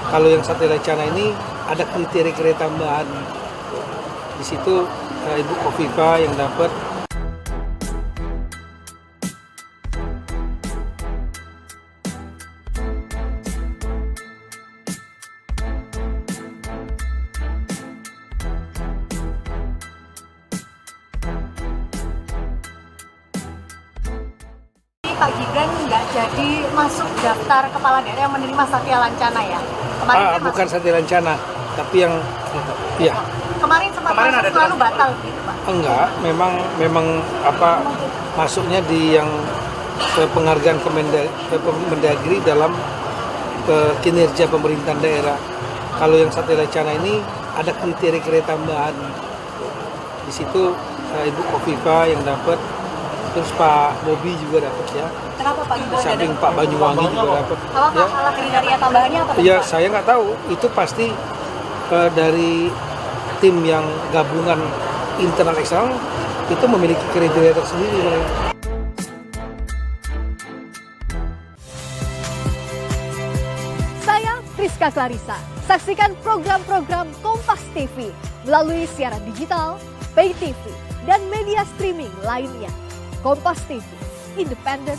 Kalau yang Sate Lancana ini ada kriteria tambahan. Di situ Ibu Kofifa yang dapat. Pak Gibran nggak jadi masuk daftar kepala daerah yang menerima Sate Lancana ya? Kemarin kan Bukan masuk. Sate Lancana, tapi yang ya. Kemarin sempat masuk lalu batal gitu Pak? Enggak, memang masuknya di yang penghargaan Kemendagri dalam kinerja pemerintahan daerah. Kalau yang Sate Lancana ini ada kriteria tambahan. Di situ Ibu Kofifa yang dapat, terus Pak Bobi juga dapat ya. Kenapa Pak Gibran? Samping Pak Banyuwangi juga dapat. Apa Ya. masalah kriteria tambahannya apa? Ya saya nggak tahu, itu pasti dari tim yang gabungan internal eksternal itu memiliki kriteria tersendiri. Saya Priska Clarissa. Saksikan program-program Kompas TV melalui siaran digital, pay TV, dan media streaming lainnya. Kompas TV, independen,